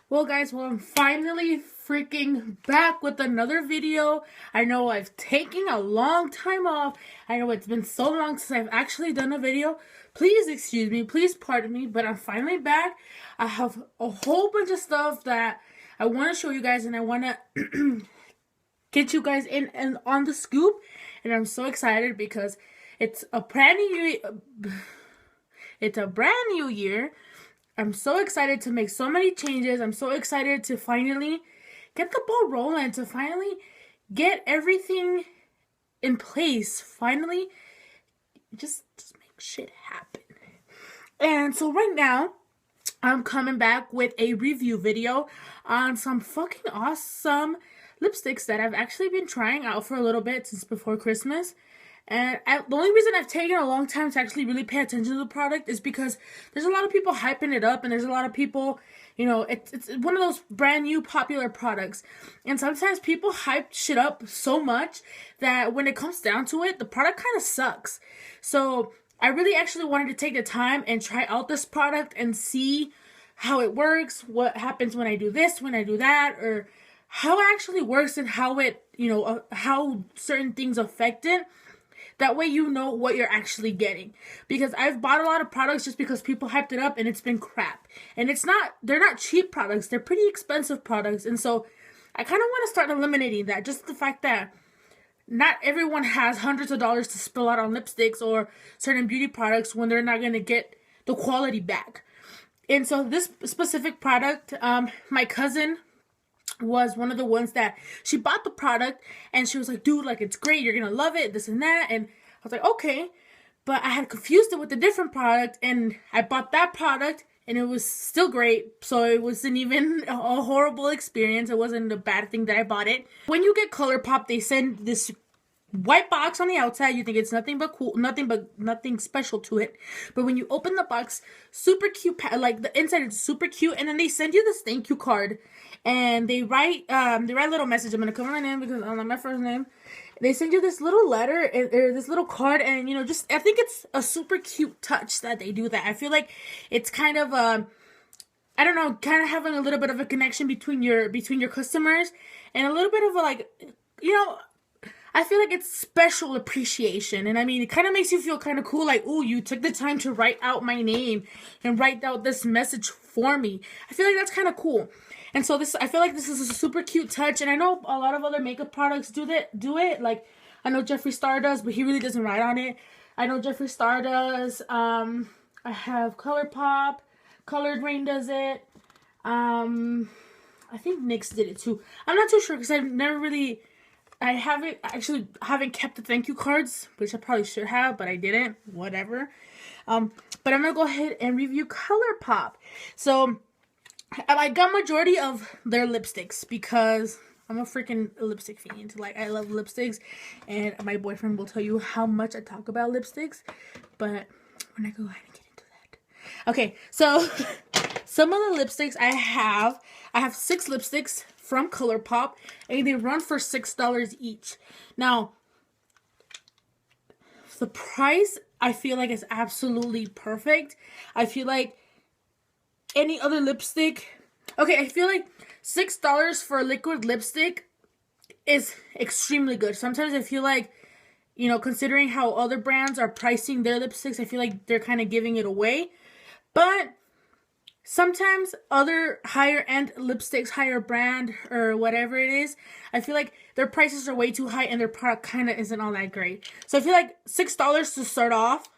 Well, guys, I'm finally freaking back with another video. I know I've taken a long time off. I know it's been so long since I've actually done a video. Please excuse me, please pardon me, but I'm finally back. I have a whole bunch of stuff that I want to show you guys, and I want to get you guys in and on the scoop. And I'm so excited because it's a brand new year. I'm so excited to make so many changes. I'm so excited to finally get the ball rolling, to finally get everything in place. Finally, just make shit happen. And so right now, I'm coming back with a review video on some fucking awesome lipsticks that I've actually been trying out for a little bit since before Christmas. And the only reason I've taken a long time to actually really pay attention to the product is because there's a lot of people hyping it up, and there's a lot of people, you know, it's one of those brand new popular products. And sometimes people hype shit up so much that when it comes down to it, the product kind of sucks. So I really actually wanted to take the time and try out this product and see how it works, what happens when I do this, when I do that, or how it actually works and how it, you know, how certain things affect it. That way you know what you're actually getting. Because I've bought a lot of products just because people hyped it up and it's been crap. And they're not cheap products. They're pretty expensive products. And so I kind of want to start eliminating that. Just the fact that not everyone has hundreds of dollars to spill out on lipsticks or certain beauty products when they're not going to get the quality back. And so this specific product, my cousin was one of the ones that she bought the product, and she was like, dude, like, it's great, you're gonna love it, this and that. And I was like, okay, but I had confused it with a different product, and I bought that product and it was still great. So it wasn't even a horrible experience. It wasn't a bad thing that I bought it. When you get ColourPop, they send this white box on the outside. You think it's nothing but cool, nothing special to it. But when you open the box, super cute, like the inside is super cute. And then they send you this thank you card, and they write a little message. I'm gonna cover my name because I don't like my first name. They send you this little letter or this little card, and you know, just I think it's a super cute touch that they do that. I feel like it's kind of I don't know, kind of having a little bit of a connection between your customers, and a little bit of a, like, you know, I feel like it's special appreciation. And I mean, it kind of makes you feel kind of cool, like, ooh, you took the time to write out my name and write out this message for me. I feel like that's kind of cool. And so I feel like this is a super cute touch. And I know a lot of other makeup products do it. Like, I know Jeffree Star does, but he really doesn't write on it. I know Jeffree Star does. I have ColourPop. Colored Rain does it. I think NYX did it too. I'm not too sure because I haven't kept the thank you cards, which I probably should have, but I didn't. Whatever. But I'm gonna go ahead and review ColourPop. So I got majority of their lipsticks because I'm a freaking lipstick fiend. Like, I love lipsticks, and my boyfriend will tell you how much I talk about lipsticks. But we're not gonna go ahead and get into that. Okay, so some of the lipsticks I have 6 lipsticks from ColourPop, and they run for $6 each. Now, the price, I feel like, is absolutely perfect. I feel like any other lipstick, okay, I feel like $6 for a liquid lipstick is extremely good. Sometimes I feel like, you know, considering how other brands are pricing their lipsticks, I feel like they're kind of giving it away. But sometimes other higher end lipsticks, higher brand or whatever it is, I feel like their prices are way too high and their product kind of isn't all that great. So I feel like $6 to start off,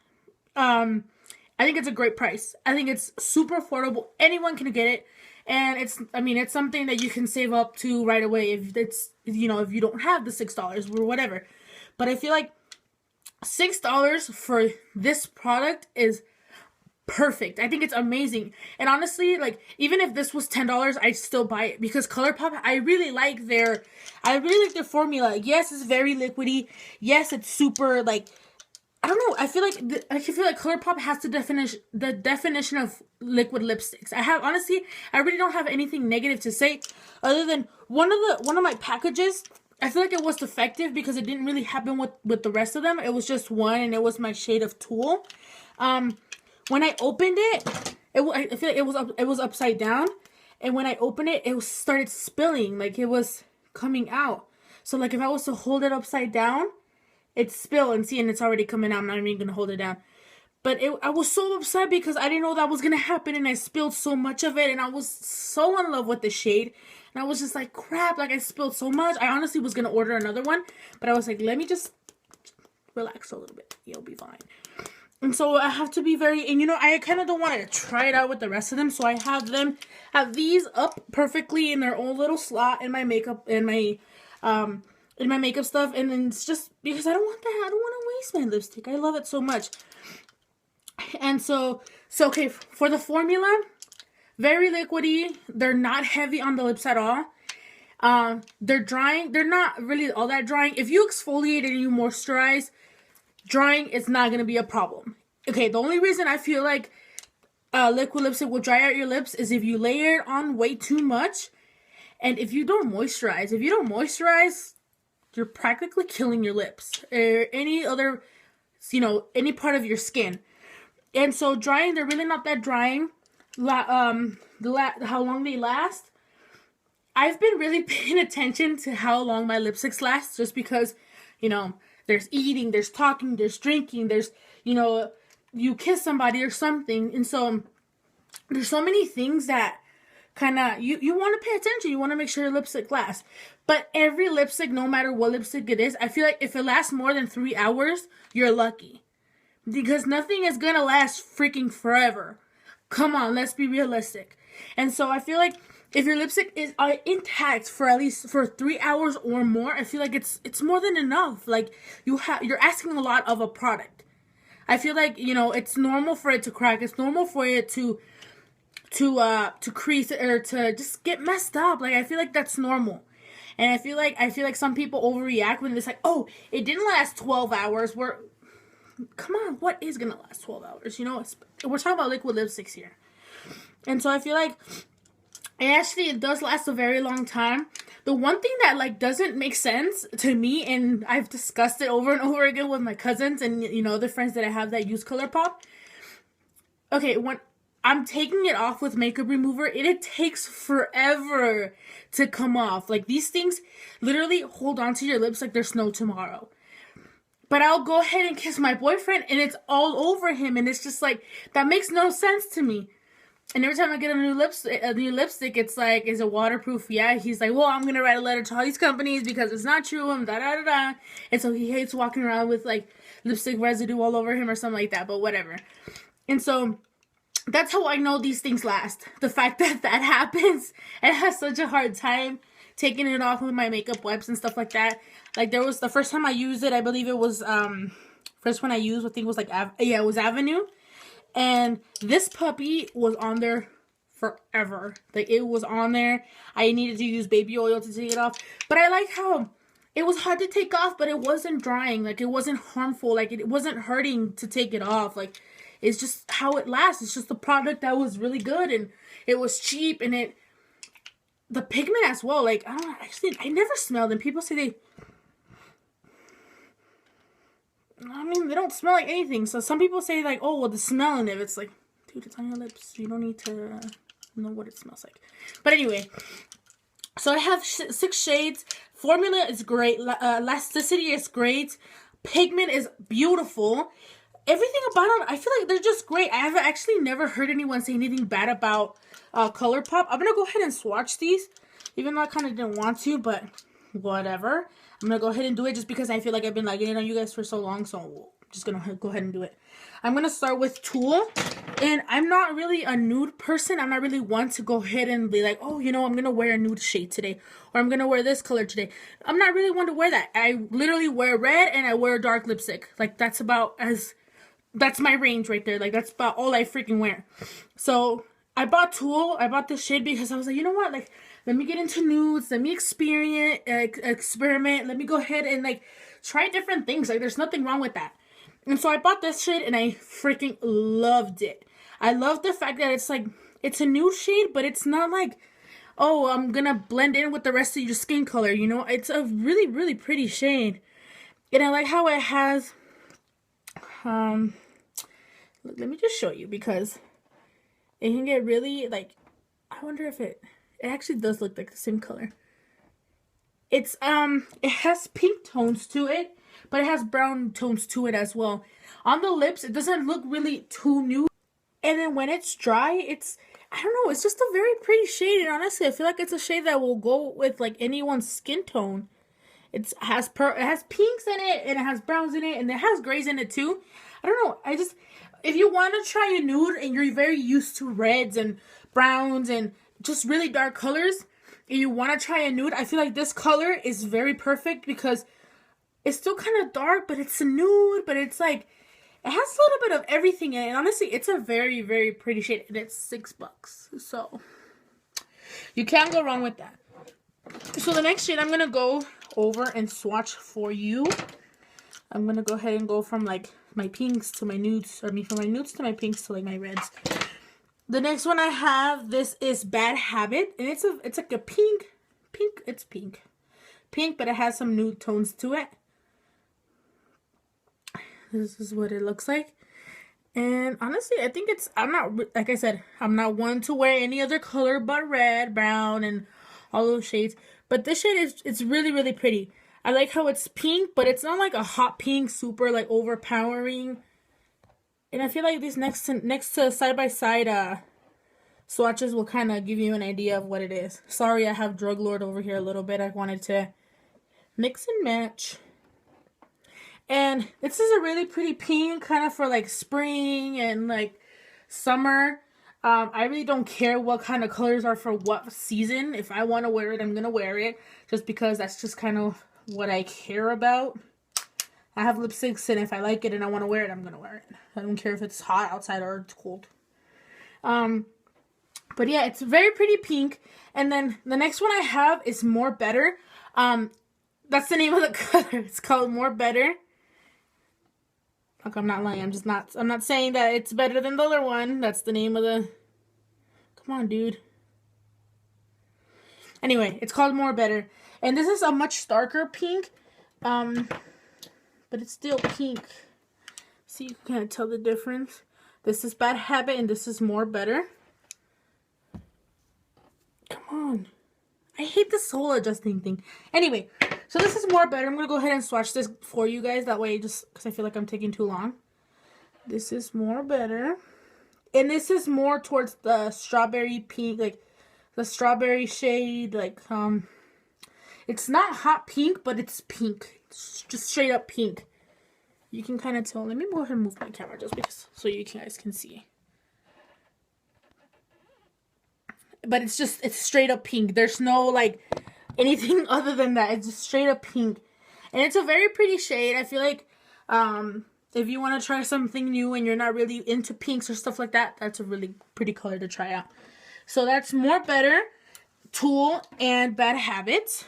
I think it's a great price. I think it's super affordable. Anyone can get it. And it's something that you can save up to right away if it's, you know, if you don't have the $6 or whatever. But I feel like $6 for this product is perfect. I think it's amazing. And honestly, like, even if this was $10, I'd still buy it because ColourPop, I really like their formula. Yes, it's very liquidy. Yes, it's super, like, I don't know. I feel like ColourPop has the definition of liquid lipsticks. I really don't have anything negative to say other than one of my packages. I feel like it was defective because it didn't really happen with the rest of them. It was just one, and it was my shade of Tulle. When I opened it, I feel like it was upside down, and when I opened it, it started spilling, like it was coming out. So like if I was to hold it upside down, it's spill, and see, and it's already coming out. I'm not even gonna hold it down. But I was so upset because I didn't know that was gonna happen, and I spilled so much of it, and I was so in love with the shade. And I was just like, crap, like I spilled so much. I honestly was gonna order another one, but I was like, let me just relax a little bit. You'll be fine. And so I have to be very, and you know, I kind of don't want to try it out with the rest of them. So I have these up perfectly in their own little slot in my makeup, in my makeup stuff. And then it's just because I don't want that. I don't want to waste my lipstick. I love it so much. And so okay, for the formula, very liquidy. They're not heavy on the lips at all. They're drying. They're not really all that drying. If you exfoliate and you moisturize, drying is not going to be a problem. Okay, the only reason I feel like liquid lipstick will dry out your lips is if you layer it on way too much, and if you don't moisturize. If you don't moisturize, you're practically killing your lips or any other, you know, any part of your skin. And so drying, they're really not that drying. How long they last. I've been really paying attention to how long my lipsticks last, just because, you know, there's eating, there's talking, there's drinking, there's, you know, you kiss somebody or something. And so there's so many things that kind of, you want to pay attention. You want to make sure your lipstick lasts. But every lipstick, no matter what lipstick it is, I feel like if it lasts more than 3 hours, you're lucky. Because nothing is going to last freaking forever. Come on, let's be realistic. And so I feel like if your lipstick is intact for at least 3 hours or more, I feel like it's more than enough. Like you're asking a lot of a product. I feel like, you know, it's normal for it to crack. It's normal for it to crease or to just get messed up. Like I feel like that's normal. And I feel like some people overreact when it's like, "Oh, it didn't last 12 hours." Come on, what is gonna last 12 hours? You know, we're talking about liquid lipsticks here. And so I feel like it does last a very long time. The one thing that like doesn't make sense to me, and I've discussed it over and over again with my cousins and, you know, other friends that I have that use ColourPop. Okay, when I'm taking it off with makeup remover, it takes forever to come off. Like these things literally hold onto your lips like there's no tomorrow. But I'll go ahead and kiss my boyfriend and it's all over him. And it's just like, that makes no sense to me. And every time I get a new lipstick, it's like, is it waterproof? Yeah. He's like, well, I'm going to write a letter to all these companies because it's not true. And da-da-da-da. And so he hates walking around with like lipstick residue all over him or something like that. But whatever. And so that's how I know these things last. The fact that that happens and I have such a hard time taking it off with my makeup wipes and stuff like that. Like there was the first time I used it, I believe it was first one I used, I think it was like it was Avenue, and this puppy was on there forever. Like it was on there. I needed to use baby oil to take it off, but I like how it was hard to take off, but it wasn't drying. Like it wasn't harmful. Like it wasn't hurting to take it off. Like it's just how it lasts. It's just the product that was really good and it was cheap and the pigment as well, like, I don't know, actually, I never smelled them. People say they don't smell like anything. So some people say, like, oh, well, the smell in it, it's like, dude, it's on your lips. You don't need to know what it smells like. But anyway, so I have 6 shades. Formula is great. Elasticity is great. Pigment is beautiful. Everything about them, I feel like they're just great. I have actually never heard anyone say anything bad about ColourPop. I'm going to go ahead and swatch these, even though I kind of didn't want to, but whatever. I'm going to go ahead and do it just because I feel like I've been liking it on you guys for so long, so I'm just going to go ahead and do it. I'm going to start with Tulle, and I'm not really a nude person. I'm not really one to go ahead and be like, oh, you know, I'm going to wear a nude shade today, or I'm going to wear this color today. I'm not really one to wear that. I literally wear red, and I wear dark lipstick. Like, that's my range right there. Like, that's about all I freaking wear. So I bought Tulle. I bought this shade because I was like, you know what? Like, let me get into nudes. Let me experiment. Let me go ahead and, like, try different things. Like, there's nothing wrong with that. And so I bought this shade, and I freaking loved it. I love the fact that it's, like, it's a nude shade, but it's not like, oh, I'm gonna blend in with the rest of your skin color, you know? It's a really, really pretty shade. And I like how it has... let me just show you because it can get really, like, I I wonder if it actually does look like the same color. It's it has pink tones to it, but it has brown tones to it as well. On the lips, it doesn't look really too nude. And then when it's dry, it's, I don't know, it's just a very pretty shade. And honestly, I feel like it's a shade that will go with like anyone's skin tone. It has pinks in it, and it has browns in it, and it has grays in it too. I don't know. If you want to try a nude and you're very used to reds and browns and just really dark colors, and you want to try a nude, I feel like this color is very perfect because it's still kind of dark, but it's a nude, but it's like, it has a little bit of everything in it. And honestly, it's a very, very pretty shade, and it's $6. So you can't go wrong with that. So the next shade I'm going to go over and swatch for you. I'm going to go ahead and go from like my pinks to my nudes, from my nudes to my pinks to like my reds. The next one I have, this is Bad Habit, and it's like a pink, it's pink, but it has some nude tones to it. This is what it looks like. And honestly, I think I'm not, like I said, I'm not one to wear any other color but red, brown, and all those shades. But this shade it's really, really pretty. I like how it's pink, but it's not like a hot pink, super like overpowering. And I feel like these next to side-by-side swatches will kind of give you an idea of what it is. Sorry, I have Drug Lord over here a little bit. I wanted to mix and match. And this is a really pretty pink, kind of for like spring and like summer. I really don't care what kind of colors are for what season. If I want to wear it, I'm going to wear it. Just because that's just kind of what I care about. I have lipsticks, and if I like it and I want to wear it, I'm going to wear it. I don't care if it's hot outside or it's cold. But yeah, it's very pretty pink. And then the next one I have is More Better. That's the name of the color. It's called More Better. Look, I'm not lying. I'm not saying that it's better than the other one. That's the name of the... Come on, dude. Anyway, it's called More Better. And this is a much darker pink. But it's still pink. See, you can kind of tell the difference. This is Bad Habit, and this is More Better. Come on. I hate this whole adjusting thing. Anyway, so this is More Better. I'm going to go ahead and swatch this for you guys. That way, just because I feel like I'm taking too long. This is More Better. And this is more towards the strawberry pink, like the strawberry shade. Like, it's not hot pink, but it's pink. It's just straight up pink. You can kind of tell. Let me go ahead and move my camera just because, so you guys can see. But it's straight up pink. There's no like anything other than that. It's just straight up pink. And it's a very pretty shade. I feel like if you want to try something new and you're not really into pinks or stuff like that, that's a really pretty color to try out. So that's More Better, Tool, and Bad Habits.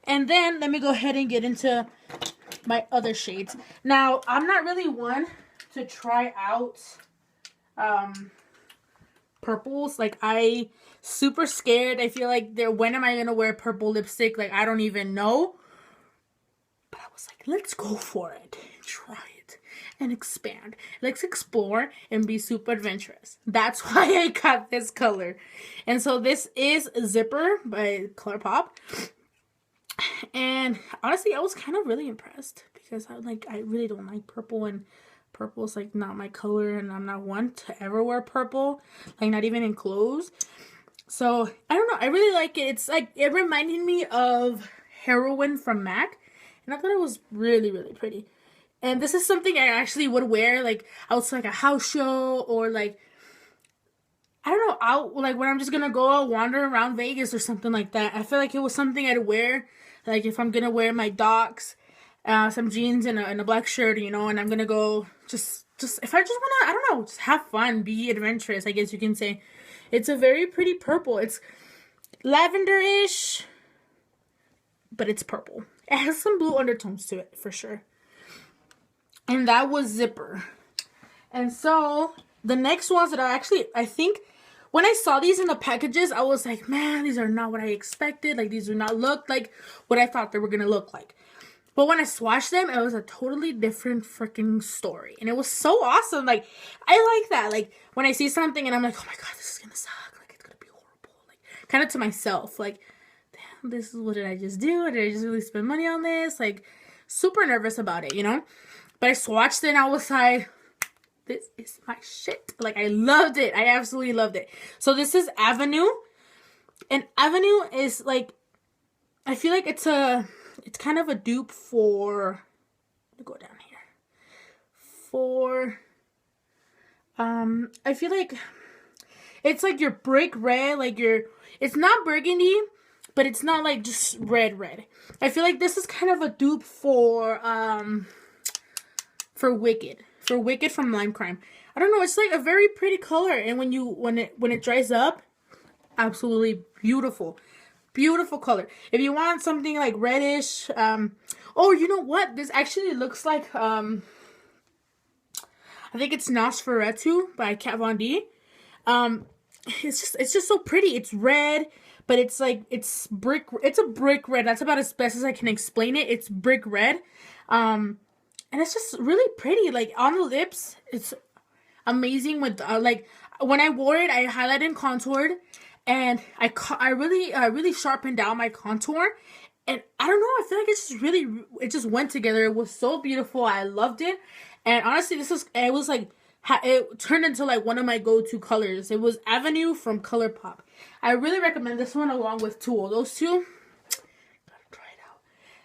And then let me go ahead and get into my other shades. Now, I'm not really one to try out purples. Like, I super scared. I feel like when am I gonna wear purple lipstick? Like, I don't even know. But I was like, let's go for it. Try it and expand. Let's explore and be super adventurous. That's why I got this color. And so this is Zipper by ColourPop. And honestly, I was kind of really impressed because I really don't like purple, and purple is like not my color, and I'm not one to ever wear purple, like not even in clothes. So I don't know, I really like it. It's like, it reminded me of Heroine from MAC, and I thought it was really, really pretty. And this is something I actually would wear like out to like a house show, or like, I don't know, out like when I'm just gonna go wander around Vegas or something like that. I feel like it was something I'd wear, like if I'm gonna wear my Docs, some jeans and a black shirt, you know, and I'm gonna go just if I just wanna, I don't know, just have fun, be adventurous, I guess you can say. It's a very pretty purple. It's lavender-ish, but it's purple. It has some blue undertones to it for sure. And that was Zipper. And so the next ones that I think when I saw these in the packages, I was like, man, these are not what I expected. Like, these do not look like what I thought they were gonna look like. But when I swatched them, it was a totally different freaking story. And it was so awesome. Like, I like that. Like, when I see something and I'm like, oh my god, this is gonna suck. Like, kind of to myself, like, damn, this is, what did I just do? Did I just really spend money on this? Like, super nervous about it, you know? But I swatched it and I was like, this is my shit. Like, I loved it. I absolutely loved it. So this is Avenue. And Avenue is like, I feel like it's kind of a dupe for, let me go down here. For, I feel like it's like your brick red, like it's not burgundy, but it's not like just red. I feel like this is kind of a dupe for Wicked. For Wicked from Lime Crime. I don't know, it's like a very pretty color, and when it dries up, absolutely beautiful. Beautiful color. If you want something like reddish, oh, you know what? This actually looks like I think it's Nosferatu by Kat Von D. It's just so pretty. It's red, but it's like it's a brick red. That's about as best as I can explain it. It's brick red. And it's just really pretty. Like, on the lips, it's amazing with like, when I wore it, I highlighted and contoured, and I really sharpened down my contour. And I don't know, I feel like it just went together. It was so beautiful. I loved it. And honestly, it turned into like one of my go-to colors. It was Avenue from ColourPop. I really recommend this one along with Tool. Those two, gotta try it out.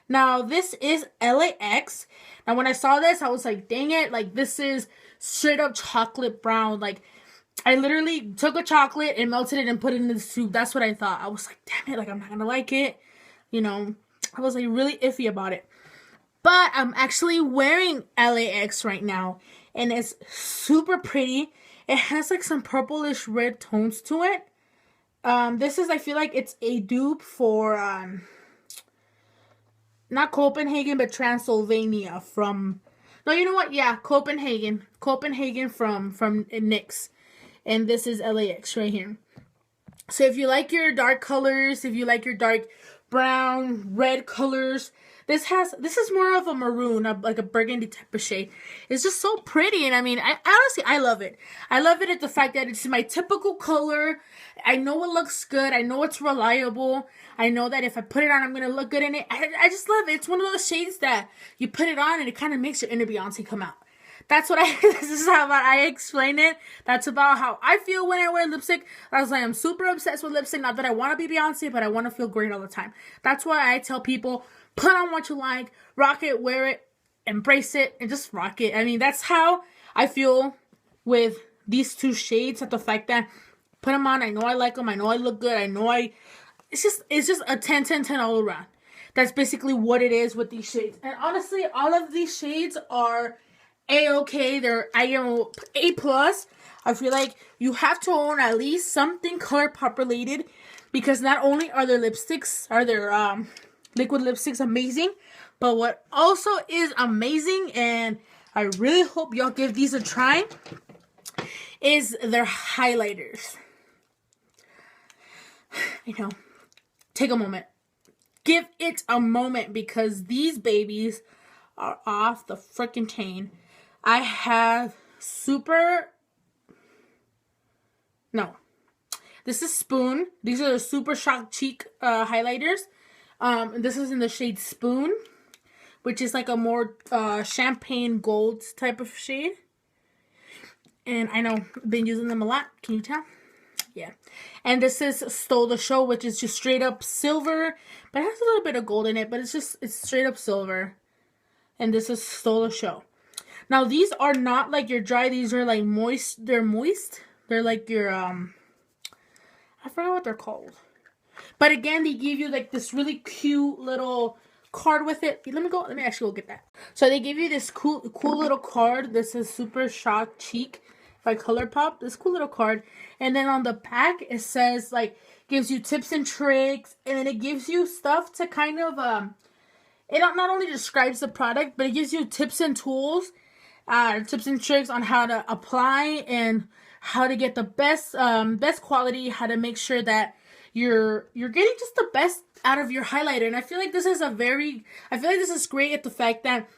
Now, this is LAX. Now, when I saw this, I was like, dang it, like, this is straight up chocolate brown. Like, I literally took a chocolate and melted it and put it in the soup. That's what I thought. I was like, damn it, like, I'm not gonna like it. You know, I was like really iffy about it. But I'm actually wearing LAX right now, and it's super pretty. It has like some purplish red tones to it. This is, I feel like it's a dupe for not Copenhagen, but Transylvania from, no, you know what? Yeah, Copenhagen from NYX. And this is LAX right here. So if you like your dark colors, if you like your dark brown, red colors, this is more of a maroon, like a burgundy type of shade. It's just so pretty, and I mean, I love it. I love it at the fact that it's my typical color. I know it looks good. I know it's reliable. I know that if I put it on, I'm gonna look good in it. I just love it. It's one of those shades that you put it on and it kind of makes your inner Beyonce come out. That's what this is how I explain it. That's about how I feel when I wear lipstick. I was like, I'm super obsessed with lipstick. Not that I want to be Beyonce, but I want to feel great all the time. That's why I tell people, put on what you like, rock it, wear it, embrace it, and just rock it. I mean, that's how I feel with these two shades. At the fact that put them on, I know I like them, I know I look good, I know it's just a 10, 10, 10 all around. That's basically what it is with these shades. And honestly, all of these shades are A-okay. They're A+. I feel like you have to own at least something ColourPop related, because not only are their lipsticks, liquid lipsticks amazing, but what also is amazing, and I really hope y'all give these a try, is their highlighters. You know, take a moment. Give it a moment, because these babies are off the freaking chain. I have this is Spoon. These are the Super Shock Cheek highlighters. This is in the shade Spoon, which is like a more champagne gold type of shade. And I know I've been using them a lot. Can you tell? Yeah. And this is Stole the Show, which is just straight up silver, but it has a little bit of gold in it, but it's straight up silver. And this is Stole the Show. Now, these are not like your dry. These are like moist. They're moist. They're like your, I forgot what they're called. But again, they give you like this really cute little card with it. Let me actually go get that. So they give you this cool little card. This is Super Shock Cheek by ColourPop. This cool little card. And then on the back, it says, like, gives you tips and tricks. And then it gives you stuff to kind of, it not only describes the product, but it gives you tips and tools, tips and tricks on how to apply and how to get the best quality, how to make sure that you're getting just the best out of your highlighter. And I feel like this is great at the fact that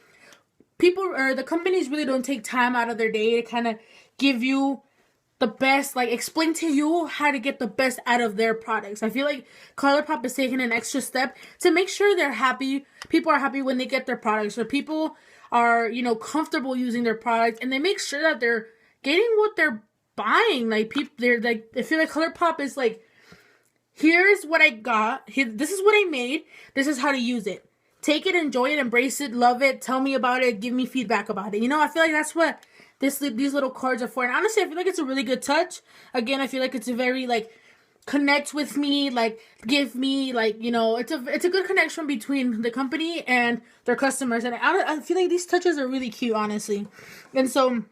people or the companies really don't take time out of their day to kind of give you the best, like explain to you how to get the best out of their products. I feel like ColourPop is taking an extra step to make sure they're happy. People are happy when they get their products, or people are, you know, comfortable using their products, and they make sure that they're getting what they're buying. Like people, they're like, I feel like ColourPop is like, here's what I got. This is what I made. This is how to use it. Take it, enjoy it, embrace it, love it. Tell me about it. Give me feedback about it. You know, I feel like that's what these little cards are for. And honestly, I feel like it's a really good touch. Again, I feel like it's a very, like, connect with me, like, give me, like, you know, it's a good connection between the company and their customers. And I feel like these touches are really cute, honestly. And so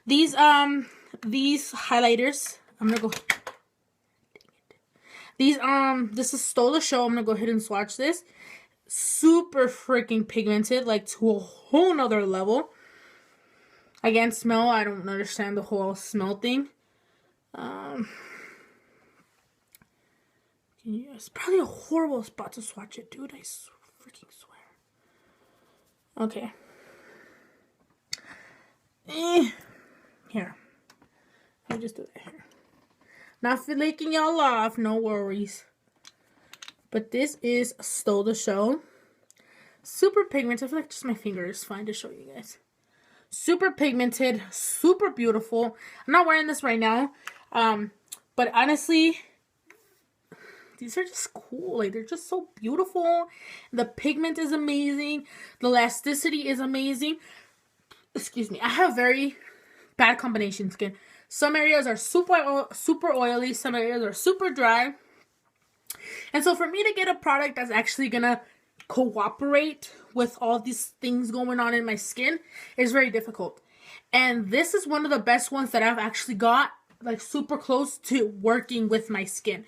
these highlighters, I'm gonna go. This is Stole the Show. I'm gonna go ahead and swatch this. Super freaking pigmented, like to a whole nother level. Again, smell, I don't understand the whole smell thing. It's probably a horrible spot to swatch it, dude. I freaking swear. Okay. Here. Let me just do that here. Not flaking y'all off, no worries. But this is Stole the Show. Super pigmented. I feel like just my finger is fine to show you guys. Super pigmented. Super beautiful. I'm not wearing this right now. But honestly, these are just cool. Like, they're just so beautiful. The pigment is amazing. The elasticity is amazing. Excuse me. I have very bad combination skin. Some areas are super oily. Some areas are super dry. And so for me to get a product that's actually gonna cooperate with all these things going on in my skin is very difficult. And this is one of the best ones that I've actually got, like, super close to working with my skin.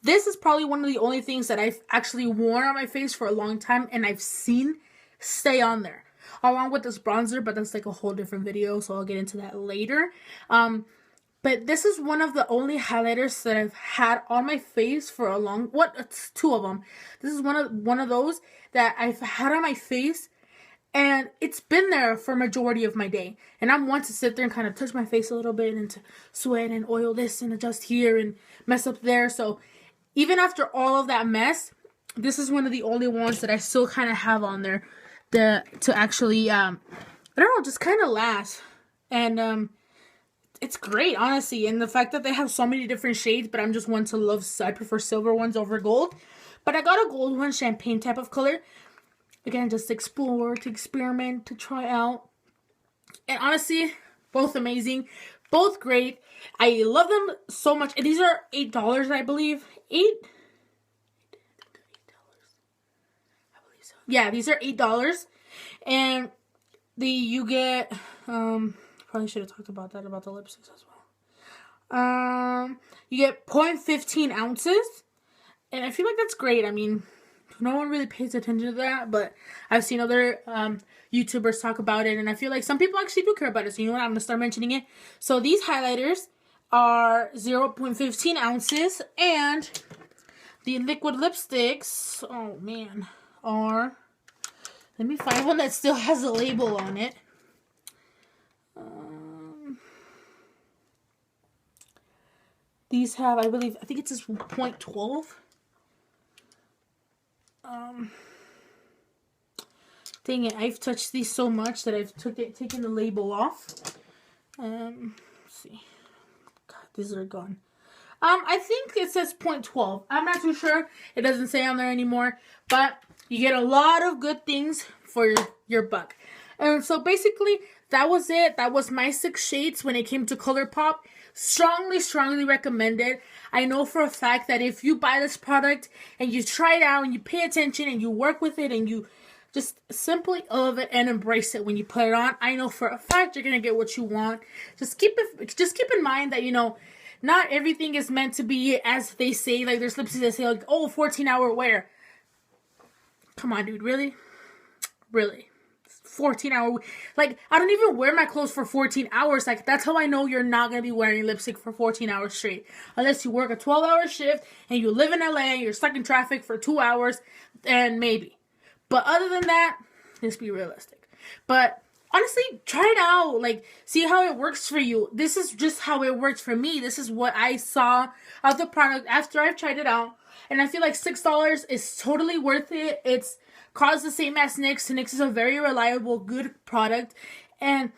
This is probably one of the only things that I've actually worn on my face for a long time and I've seen stay on there. Along with this bronzer, but that's like a whole different video, so I'll get into that later. But this is one of the only highlighters that I've had on my face for a long... It's two of them. This is one of those that I've had on my face, and it's been there for majority of my day. And I'm one to sit there and kind of touch my face a little bit and to sweat and oil this and adjust here and mess up there. So even after all of that mess, this is one of the only ones that I still kind of have on there to actually, I don't know, just kind of last. And it's great, honestly. And the fact that they have so many different shades, but I'm just one to love, I prefer silver ones over gold. But I got a gold one, champagne type of color. Again, just to explore, to experiment, to try out. And honestly, both amazing, both great. I love them so much. And these are $8, I believe. $8? Yeah, these are $8. And you get, probably should have talked about that, about the lipsticks as well. You get 0.15 ounces. And I feel like that's great. I mean, no one really pays attention to that, but I've seen other YouTubers talk about it, and I feel like some people actually do care about it. So you know what? I'm going to start mentioning it. So these highlighters are 0.15 ounces, and the liquid lipsticks, oh man, are, let me find one that still has a label on it. These have, I think it's just 0.12. Dang it, I've touched these so much that I've taken the label off. Let's see. God, these are gone. I think it says 0.12. I'm not too sure. It doesn't say on there anymore. But you get a lot of good things for your buck. And so basically, that was it. That was my 6 shades when it came to ColourPop. Strongly, strongly recommended. I know for a fact that if you buy this product and you try it out and you pay attention and you work with it and you just simply love it and embrace it when you put it on, I know for a fact you're going to get what you want. Just keep in mind that, you know, not everything is meant to be as they say. Like, there's lipsticks that say, like, oh, 14-hour wear. Come on, dude. Really? Really? 14-hour, like, I don't even wear my clothes for 14 hours. Like, that's how I know you're not going to be wearing lipstick for 14 hours straight. Unless you work a 12-hour shift and you live in LA and you're stuck in traffic for 2 hours, and maybe. But other than that, let's be realistic. But honestly, try it out. Like, see how it works for you. This is just how it worked for me. This is what I saw of the product after I've tried it out. And I feel like $6 is totally worth it. It's costs the same as NYX. NYX is a very reliable, good product. And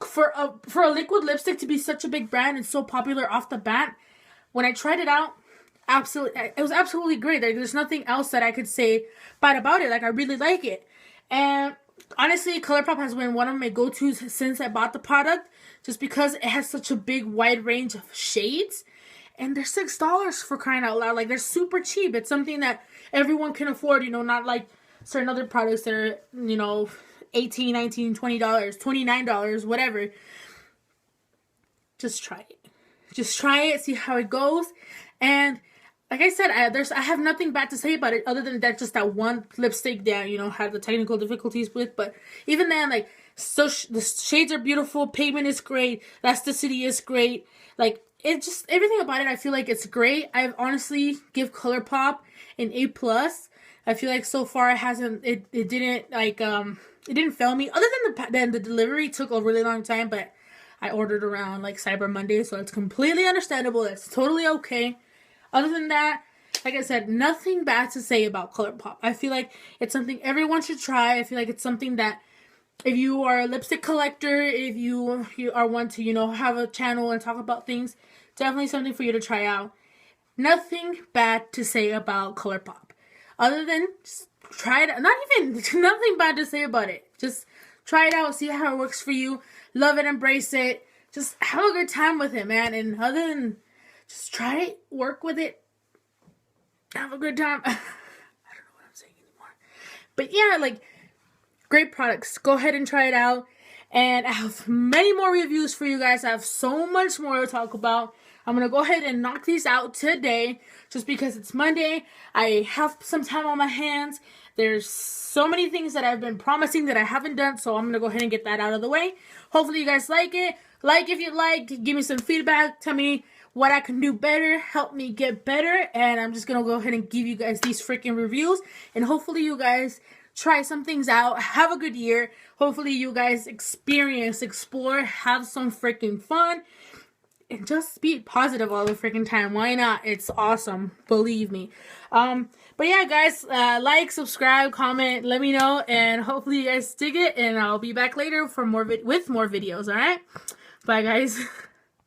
for a liquid lipstick to be such a big brand and so popular off the bat, when I tried it out, it was absolutely great. Like, there's nothing else that I could say bad about it. Like, I really like it. And honestly, ColourPop has been one of my go-tos since I bought the product, just because it has such a big, wide range of shades. And they're $6 for crying out loud. Like, they're super cheap. It's something that everyone can afford, you know, not like certain other products that are, you know, $18, $19, $20, $29, whatever. Just try it. Just try it, see how it goes. And like I said, I have nothing bad to say about it other than that, just that one lipstick that, you know, had the technical difficulties with. But even then, like, so the shades are beautiful. Pigment is great. Elasticity is great. Like, it just, everything about it, I feel like it's great. I honestly give ColourPop an A+. I feel like so far it didn't fail me. Other than the delivery took a really long time, but I ordered around like Cyber Monday, so it's completely understandable. It's totally okay. Other than that, like I said, nothing bad to say about ColourPop. I feel like it's something everyone should try. I feel like it's something that if you are a lipstick collector, if you are one to, you know, have a channel and talk about things, definitely something for you to try out. Nothing bad to say about ColourPop. Other than just try it. Nothing bad to say about it. Just try it out, see how it works for you. Love it, embrace it. Just have a good time with it, man. And other than just try it, work with it, have a good time. I don't know what I'm saying anymore. But yeah, like, great products. Go ahead and try it out. And I have many more reviews for you guys. I have so much more to talk about. I'm going to go ahead and knock these out today just because it's Monday. I have some time on my hands. There's so many things that I've been promising that I haven't done, so I'm going to go ahead and get that out of the way. Hopefully you guys like it. Like if you like, give me some feedback. Tell me what I can do better. Help me get better. And I'm just going to go ahead and give you guys these freaking reviews. And hopefully you guys try some things out. Have a good year. Hopefully you guys experience, explore, have some freaking fun. And just be positive all the freaking time. Why not? It's awesome. Believe me. But yeah, guys, like, subscribe, comment, let me know. And hopefully you guys dig it. And I'll be back later for with more videos, alright? Bye, guys.